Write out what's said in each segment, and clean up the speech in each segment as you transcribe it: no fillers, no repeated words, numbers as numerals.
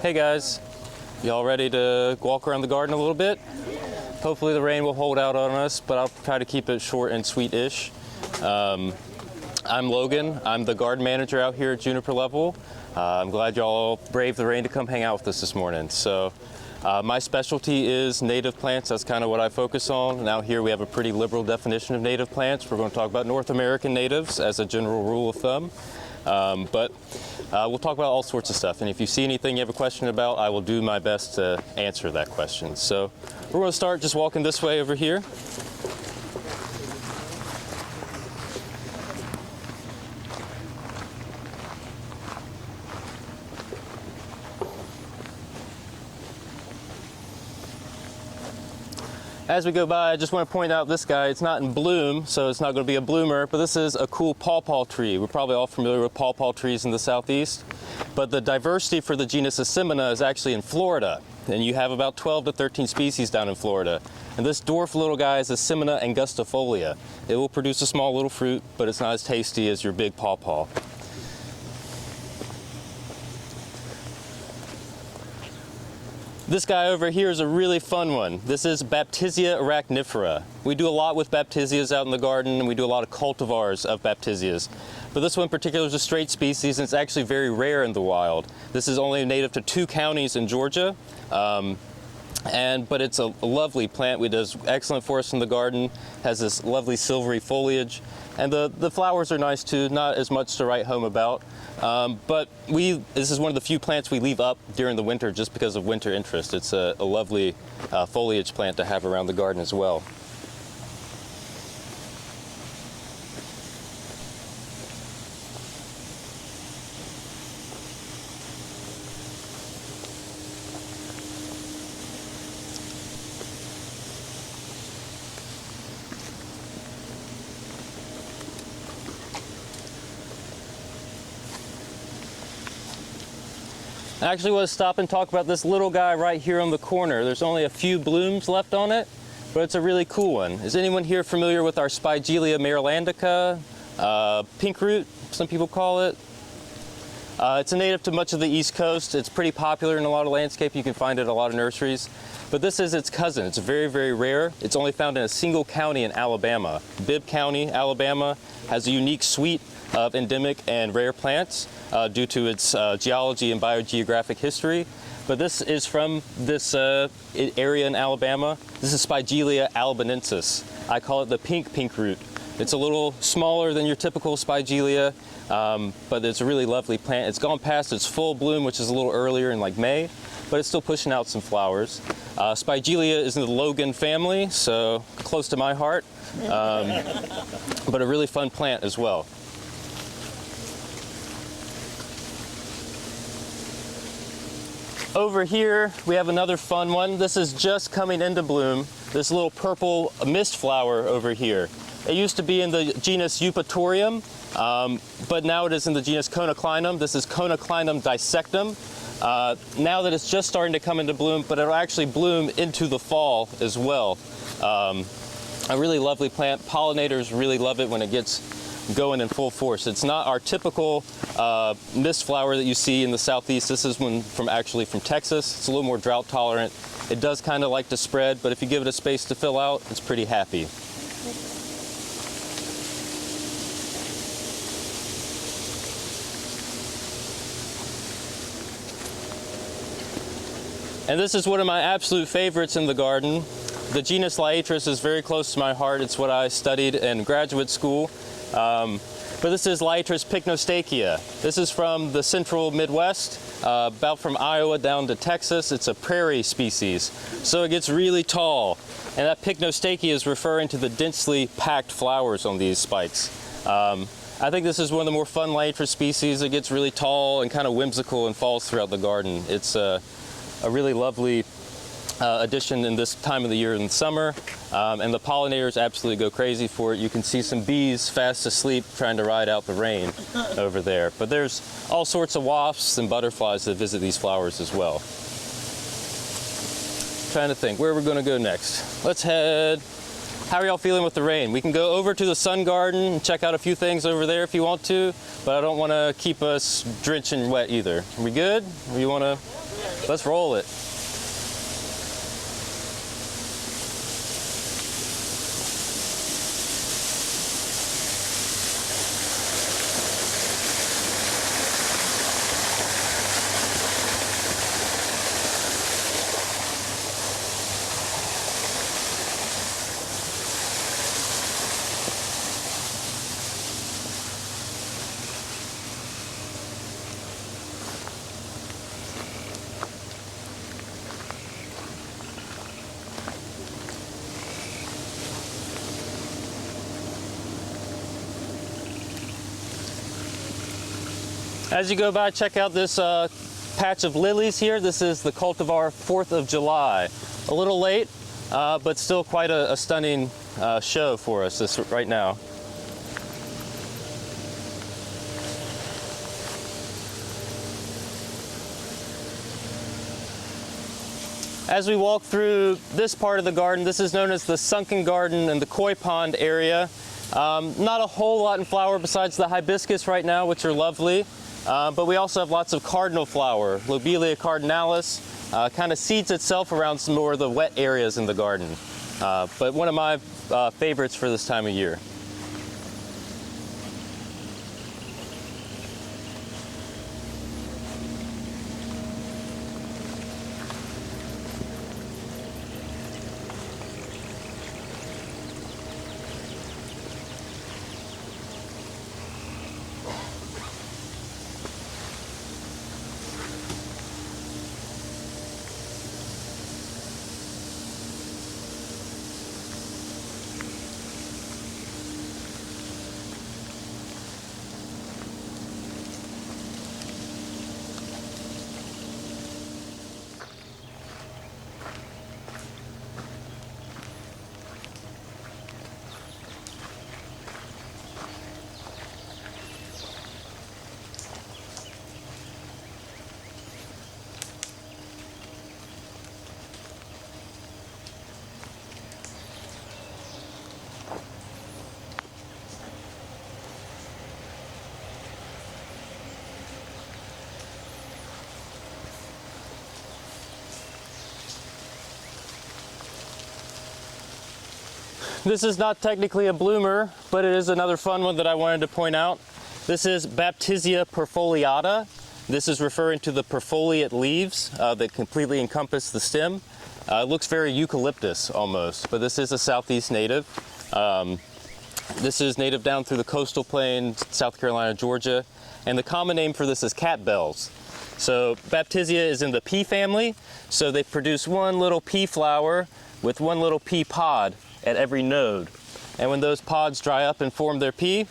Hey guys, y'all ready to walk around the garden a little bit? Hopefully the rain will hold out on us, but I'll try to keep it short and sweet-ish. I'm Logan. I'm the garden manager out here at Juniper Level. I'm glad y'all braved the rain to come hang out with us this morning. So my specialty is native plants. That's kind of what I focus on. Now here we have a pretty liberal definition of native plants. We're going to talk about North American natives as a general rule of thumb. But we'll talk about all sorts of stuff, and if you see anything you have a question about, I will do my best to answer that question. So we're going to start just walking this way over here. As we go by, I just want to point out this guy. It's not in bloom, so it's not going to be a bloomer, but this is a cool pawpaw tree. We're probably all familiar with pawpaw trees in the southeast, but the diversity for the genus Asimina is actually in Florida, and you have about 12 to 13 species down in Florida. And this dwarf little guy is Asimina angustifolia. It will produce a small little fruit, but it's not as tasty as your big pawpaw. This guy over here is a really fun one. This is Baptisia arachnifera. We do a lot with Baptisias out in the garden, and we do a lot of cultivars of Baptisias. But this one in particular is a straight species, and it's actually very rare in the wild. This is only native to 2 counties in Georgia, but it's a lovely plant. It does excellent for us in the garden, has this lovely silvery foliage, and the flowers are nice too, not as much to write home about. But this is one of the few plants we leave up during the winter just because of winter interest. It's a lovely foliage plant to have around the garden as well. I actually want to stop and talk about this little guy right here on the corner. There's only a few blooms left on it, but it's a really cool one. Is anyone here familiar with our Spilia marylandica, pink root, some people call it? It's a native to much of the East Coast. It's pretty popular in a lot of landscape. You can find it at a lot of nurseries. But this is its cousin. It's very, very rare. It's only found in a single county in Alabama. Bibb County, Alabama, has a unique suite of endemic and rare plants due to its geology and biogeographic history. But this is from this area in Alabama. This is Spilia albanensis. I call it the pink root. It's a little smaller than your typical Spilia, but it's a really lovely plant. It's gone past its full bloom, which is a little earlier in like May, but it's still pushing out some flowers. Spilia is in the Logan family, so close to my heart, but a really fun plant as well. Over here, we have another fun one. This is just coming into bloom. This little purple mist flower over here. It used to be in the genus Eupatorium, but now it is in the genus Conoclinum. This is Conoclinum dissectum. Now that it's just starting to come into bloom, but it'll actually bloom into the fall as well. A really lovely plant. Pollinators really love it when it gets going in full force. It's not our typical mist flower that you see in the southeast. This is one from Texas. It's a little more drought tolerant. It does kind of like to spread, but if you give it a space to fill out, it's pretty happy. And this is one of my absolute favorites in the garden. The genus Laaccerasis is very close to my heart. It's what I studied in graduate school. But this is Laaccerasis pycnostakia. This is from the central Midwest, about from Iowa down to Texas. It's a prairie species, so it gets really tall. And that pycnostakia is referring to the densely packed flowers on these spikes. I think this is one of the more fun Laaccerasis species. It gets really tall and kind of whimsical and falls throughout the garden. It's a really lovely addition in this time of the year in the summer, and the pollinators absolutely go crazy for it. You can see some bees fast asleep trying to ride out the rain over there. But there's all sorts of wasps and butterflies that visit these flowers as well. Trying to think where we're going to go next. Let's head. How are y'all feeling with the rain? We can go over to the Sun Garden and check out a few things over there if you want to, but I don't want to keep us drenching wet either. Are we good? Or you want to? Let's roll it. As you go by, check out this patch of lilies here. This is the cultivar 4th of July. A little late, but still quite a stunning show for us right now. As we walk through this part of the garden, this is known as the Sunken Garden and the koi pond area. Not a whole lot in flower besides the hibiscus right now, which are lovely. But we also have lots of cardinal flower. Lobelia cardinalis kind of seeds itself around some more of the wet areas in the garden. But one of my favorites for this time of year. This is not technically a bloomer, but it is another fun one that I wanted to point out. This is Baptisia perfoliata. This is referring to the perfoliate leaves that completely encompass the stem. It looks very eucalyptus almost, but this is a southeast native. This is native down through the coastal plain, South Carolina, Georgia, and the common name for this is cat bells. So Baptisia is in the pea family, so they produce one little pea flower with one little pea pod at every node. And when those pods dry up and form their pea,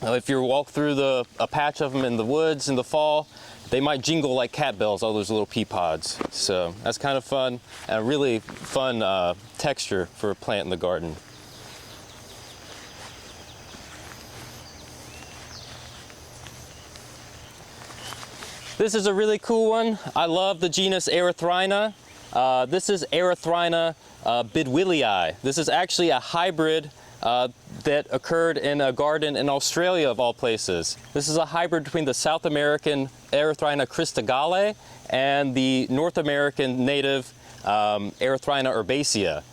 if you walk through a patch of them in the woods in the fall, they might jingle like cat bells, all those little pea pods. So that's kind of fun, and a really fun texture for a plant in the garden. This is a really cool one. I love the genus Erythrina. This is Erythrina bidwilli. This is actually a hybrid that occurred in a garden in Australia of all places. This is a hybrid between the South American Erythrina christogale and the North American native Erythrina herbaceae.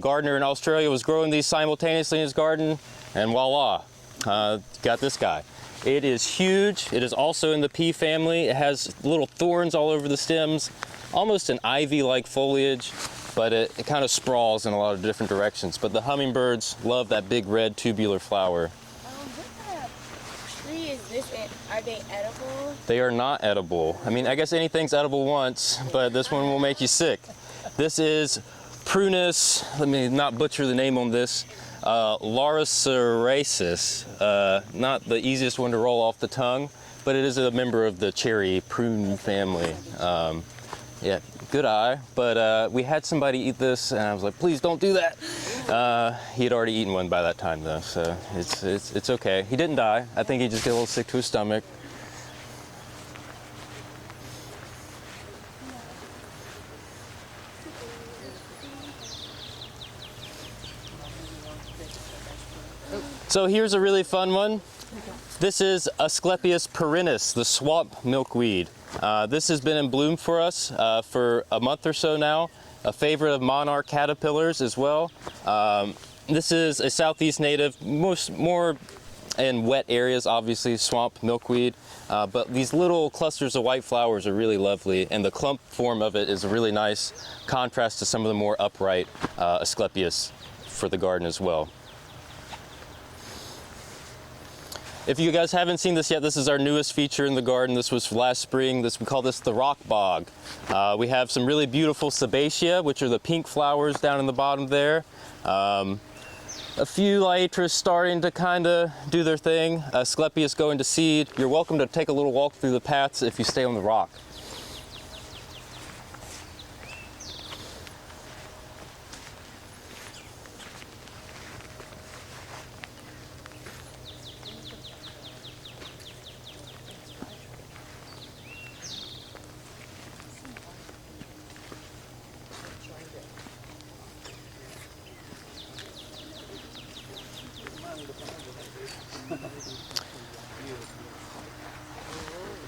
Gardener in Australia was growing these simultaneously in his garden, and voila, got this guy. It is huge. It is also in the pea family. It has little thorns all over the stems, almost an ivy-like foliage, but it kind of sprawls in a lot of different directions. But the hummingbirds love that big red tubular flower. Are they edible? They are not edible. I mean, I guess anything's edible once, but this one will make you sick. This is Prunus, let me not butcher the name on this, laaccerasis. Not the easiest one to roll off the tongue, but it is a member of the cherry prune family. Yeah, good eye, but we had somebody eat this, and I was like, please don't do that. He had already eaten one by that time, though, so it's okay. He didn't die. I think he just got a little sick to his stomach. So here's a really fun one. This is Asclepias perennis, the swamp milkweed. This has been in bloom for us for a month or so now. A favorite of monarch caterpillars as well. This is a southeast native, more in wet areas, obviously, swamp, milkweed. But these little clusters of white flowers are really lovely, and the clump form of it is a really nice contrast to some of the more upright Asclepias for the garden as well. If you guys haven't seen this yet, this is our newest feature in the garden. This was last spring. We call this the Rock Bog. We have some really beautiful Sabbatia, which are the pink flowers down in the bottom there. A few Laetras starting to kind of do their thing. Asclepias going to seed. You're welcome to take a little walk through the paths if you stay on the rock.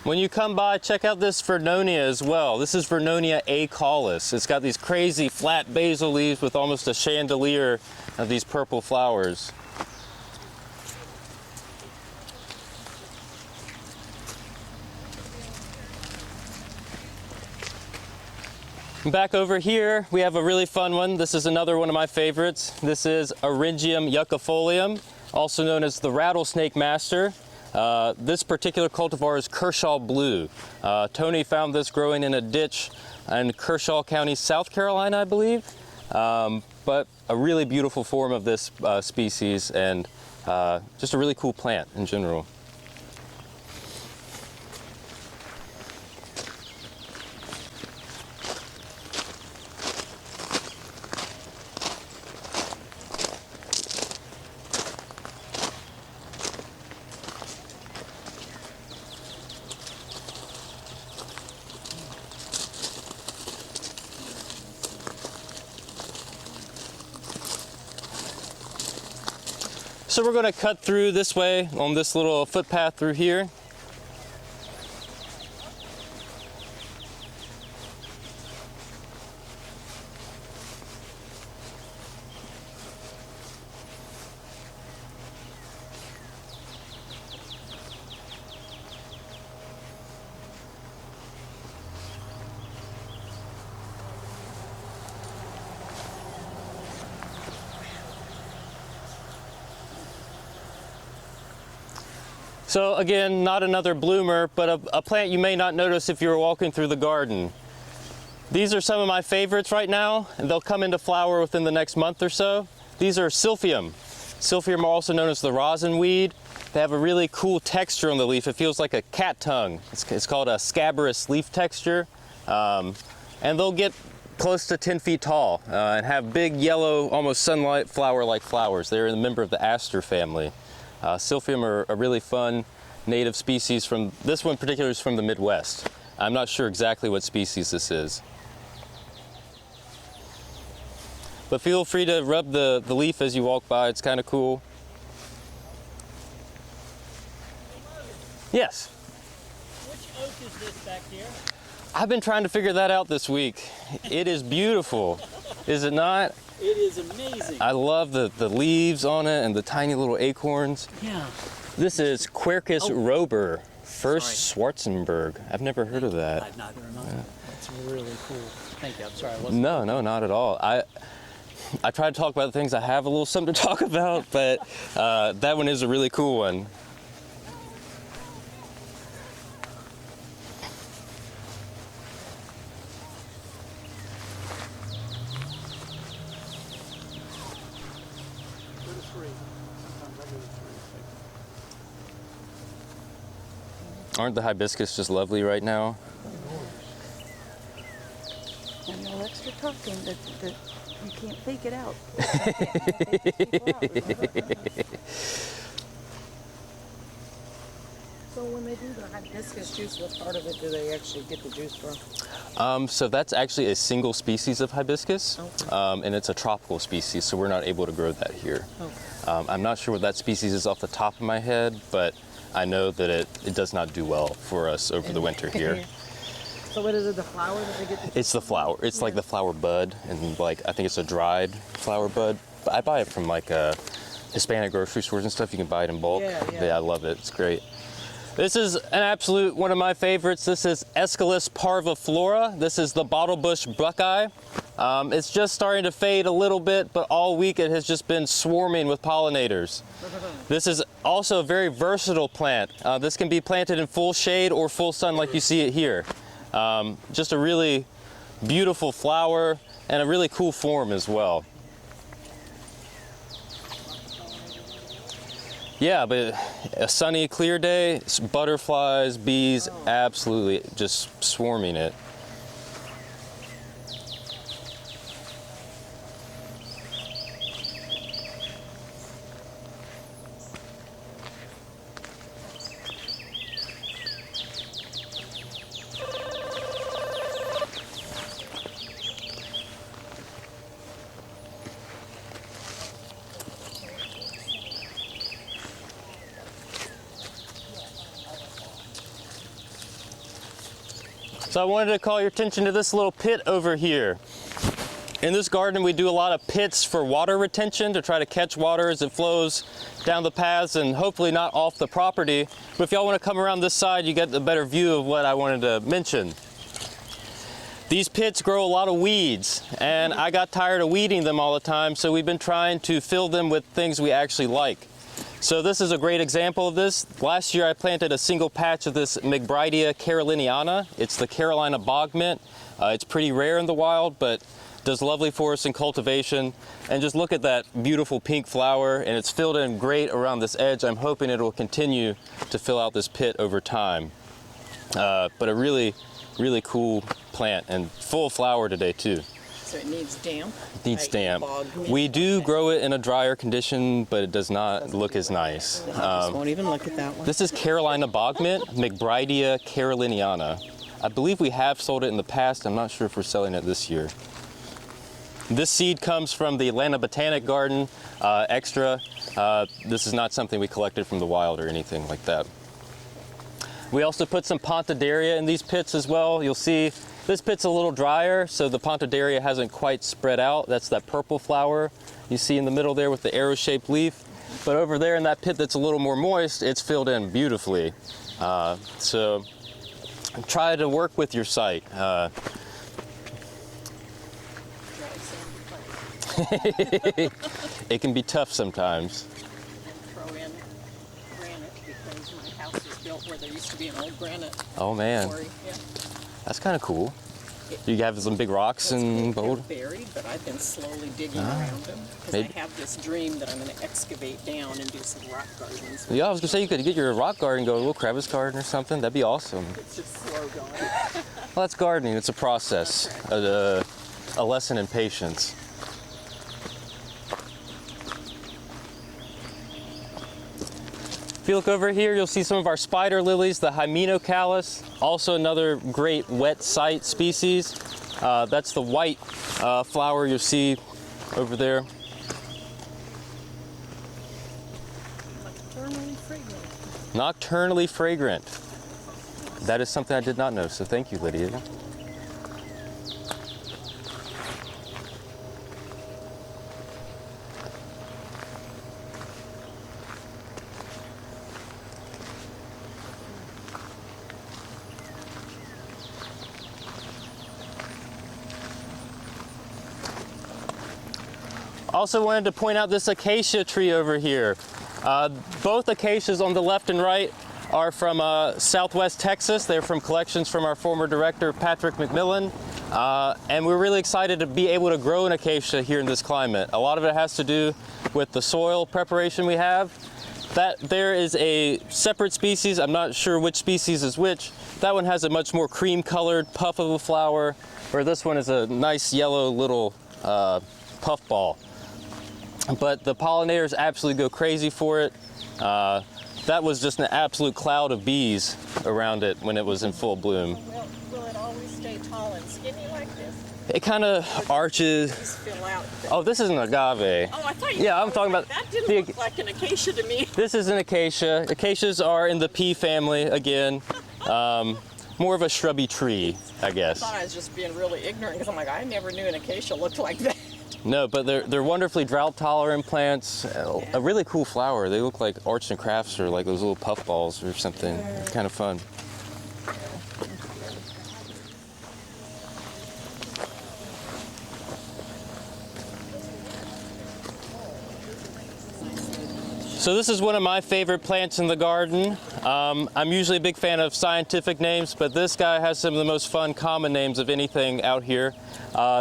When you come by, check out this Veronia as well. This is Veronia Callus. It's got these crazy flat basal leaves with almost a chandelier of these purple flowers. Back over here, we have a really fun one. This is another one of my favorites. This is Arium yuccifolium, also known as the rattlesnake master. This particular cultivar is Kershaw Blue. Tony found this growing in a ditch in Kershaw County, South Carolina, I believe. But a really beautiful form of this species, and just a really cool plant in general. So we're going to cut through this way on this little footpath through here. So again, not another bloomer, but a plant you may not notice if you were walking through the garden. These are some of my favorites right now, and they'll come into flower within the next month or so. These are Silphium. Silphium are also known as the rosin weed. They have a really cool texture on the leaf. It feels like a cat tongue. It's called a scabrous leaf texture. And they'll get close to 10 feet tall and have big yellow, almost sunlight flower-like flowers. They're a member of the aster family. Silphium are a really fun native species from, this one in particular is from the Midwest. I'm not sure exactly what species this is. But feel free to rub the leaf as you walk by, it's kind of cool. Yes? Which oak is this back here? I've been trying to figure that out this week. It is beautiful, is it not? It is amazing. I love the leaves on it and the tiny little acorns. Yeah. This is Quercus rober, first Schwarzenberg. I've never heard of that. I've neither am I. That's really cool. Thank you. I'm sorry. I wasn't. No, not at all. I try to talk about things I have a little something to talk about, but that one is a really cool one. Aren't the hibiscus just lovely right now? And no extra talking, that you can't fake it out. So when they do the hibiscus juice, what part of it do they actually get the juice from? So that's actually a single species of hibiscus, Okay. and it's a tropical species, so we're not able to grow that here. Okay. I'm not sure what that species is off the top of my head, but I know that it does not do well for us over the winter here. So what is it, the flower that they get to It's the flower. It's like the flower bud, and like I think it's a dried flower bud. But I buy it from like Hispanic grocery stores and stuff. You can buy it in bulk. Yeah. I love it. It's great. This is an absolute one of my favorites. This is Asclepias parviflora. This is the bottlebush buckeye. It's just starting to fade a little bit, but all week it has just been swarming with pollinators. This is also a very versatile plant. This can be planted in full shade or full sun like you see it here. Just a really beautiful flower and a really cool form as well. Yeah, but a sunny, clear day, butterflies, bees, absolutely just swarming it. So I wanted to call your attention to this little pit over here. In this garden, we do a lot of pits for water retention to try to catch water as it flows down the paths and hopefully not off the property. But if y'all want to come around this side, you get a better view of what I wanted to mention. These pits grow a lot of weeds, and I got tired of weeding them all the time, so we've been trying to fill them with things we actually like. So this is a great example of this. Last year I planted a single patch of this Milkweed caroliniana. It's the Carolina bog mint. It's pretty rare in the wild, but does lovely for us in cultivation. And just look at that beautiful pink flower, and it's filled in great around this edge. I'm hoping it will continue to fill out this pit over time. But a really, really cool plant and full flower today too. So it needs damp? It needs damp. We do grow it in a drier condition, but it does not look as nice. I just won't even look at that one. This is Carolina bog mint, Milkweed caroliniana. I believe we have sold it in the past. I'm not sure if we're selling it this year. This seed comes from the Atlanta Botanic Garden, extra. This is not something we collected from the wild or anything like that. We also put some Pontidaria in these pits as well. You'll see this pit's a little drier, so the Pontidaria hasn't quite spread out. That's that purple flower you see in the middle there with the arrow-shaped leaf. But over there in that pit that's a little more moist, it's filled in beautifully. So try to work with your site. It can be tough sometimes. Throw in granite because my house was built where there used to be an old granite Oh man, quarry. Yeah. that's kind of cool. You have some big rocks and They're bold. buried, but I've been slowly digging around them because I Maybe- have this dream that I'm going to excavate down and do some rock gardens. Yeah, I was gonna say you could get your rock garden, go a little crevice garden or something. That'd be awesome. It's just slow going. Well, that's gardening. It's a process, a lesson in patience. If you look over here, you'll see some of our spider lilies, the Hino Callus, also another great wet site species. That's the white flower you'll see over there. Nocturnally fragrant. Nocturnally fragrant. That is something I did not know, so thank you, Lydia. Also wanted to point out this acacia tree over here. Both acacias on the left and right are from Southwest Texas. They're from collections from our former director, Patrick McMillan. And we're really excited to be able to grow an acacia here in this climate. A lot of it has to do with the soil preparation we have. That there is a separate species, I'm not sure which species is which. That one has a much more cream colored puff of a flower, where this one is a nice yellow little puffball. But the pollinators absolutely go crazy for it. That was just an absolute cloud of bees around it when it was in full bloom. Will it always stay tall and skinny like this? It kind of arches. Just fill out. Oh, this is an agave. Oh, I thought you Yeah, I'm talking about that didn't the- look like an acacia to me. This is an acacia. Acacias are in the pea family again. more of a shrubby tree, I guess. I thought I was just being really ignorant because I'm like, I never knew an acacia looked like that. No, but they're wonderfully drought-tolerant plants. A really cool flower. They look like arts and crafts or like those little puffballs or something. Kind of fun. So this is one of my favorite plants in the garden. I'm usually a big fan of scientific names, but this guy has some of the most fun common names of anything out here.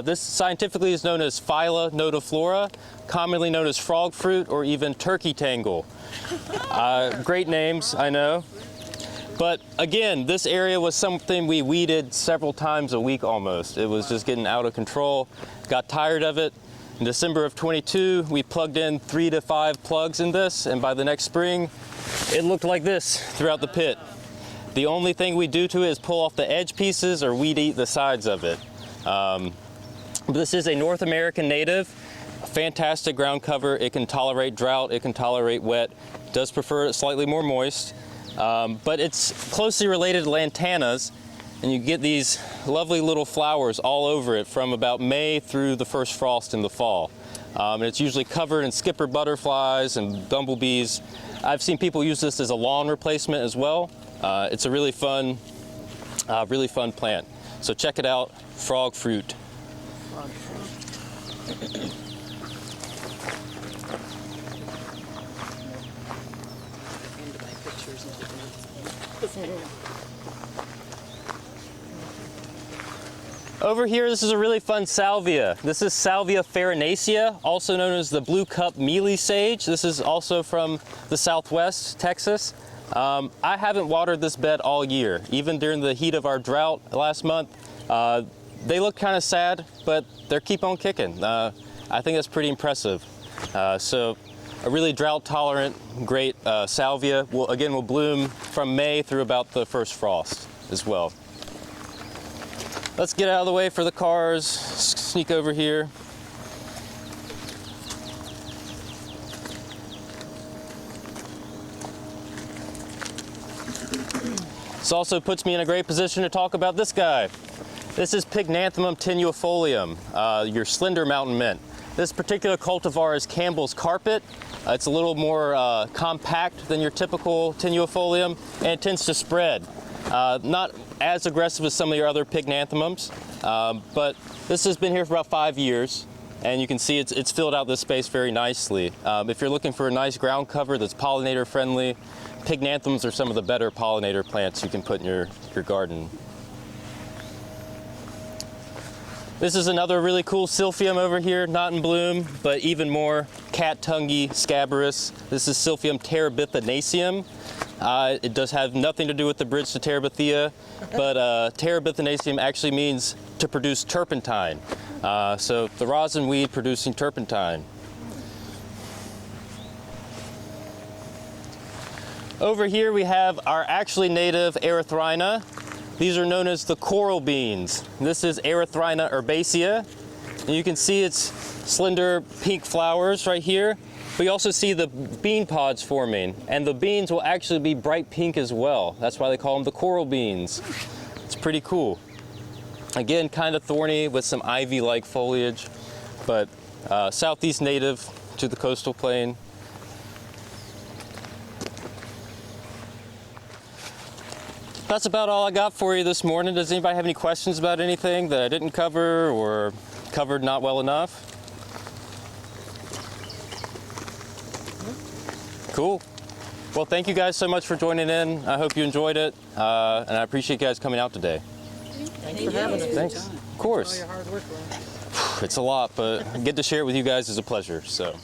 This scientifically is known as Phylla nodiflora, commonly known as frog fruit or even turkey tangle. Great names, I know. But again, this area was something we weeded several times a week almost. It was just getting out of control. Got tired of it. In December of 22, we plugged in 3 to 5 plugs in this, and by the next spring, it looked like this throughout the pit. The only thing we do to it is pull off the edge pieces or weed eat the sides of it. This is a North American native, fantastic ground cover. It can tolerate drought, it can tolerate wet, does prefer it slightly more moist, but it's closely related to lantanas. And you get these lovely little flowers all over it from about May through the first frost in the fall. And it's usually covered in skipper butterflies and bumblebees. I've seen people use this as a lawn replacement as well. It's a really fun plant. So check it out, frog fruit. Frog fruit. Into my pictures and taking notes. Over here, this is a really fun salvia. This is Salvia farinacea, also known as the blue cup mealy sage. This is also from the Southwest, Texas. I haven't watered this bed all year, even during the heat of our drought last month. They look kind of sad, but they keep on kicking. I think that's pretty impressive. So a really drought-tolerant, great salvia will bloom from May through about the first frost as well. Let's get out of the way for the cars, sneak over here. This also puts me in a great position to talk about this guy. This is Pygnanthemum tenuifolium, your slender mountain mint. This particular cultivar is Campbell's carpet. It's a little more compact than your typical tenuifolium, and it tends to spread. Not as aggressive as some of your other pygnanthemums, but this has been here for about 5 years, and you can see it's filled out this space very nicely. If you're looking for a nice ground cover that's pollinator friendly, pygnanthums are some of the better pollinator plants you can put in your garden. This is another really cool silphium over here, not in bloom, but even more cat-tonguey scabrous. This is Silphium terabithanaceum. It does have nothing to do with the bridge to Terabithia, but terabithanaceum actually means to produce turpentine. So the rosin weed producing turpentine. Over here we have our actually native erythrina. These are known as the coral beans. This is Erythrina herbaceae. And you can see its slender pink flowers right here. But you also see the bean pods forming, and the beans will actually be bright pink as well. That's why they call them the coral beans. It's pretty cool. Again, kind of thorny with some ivy-like foliage, but southeast native to the coastal plain. That's about all I got for you this morning. Does anybody have any questions about anything that I didn't cover or covered not well enough? Cool. Well, thank you guys so much for joining in. I hope you enjoyed it, and I appreciate you guys coming out today. Thanks for having us. Thanks. Of course. All your hard work, Ron. It's a lot, but get to share it with you guys is a pleasure. So.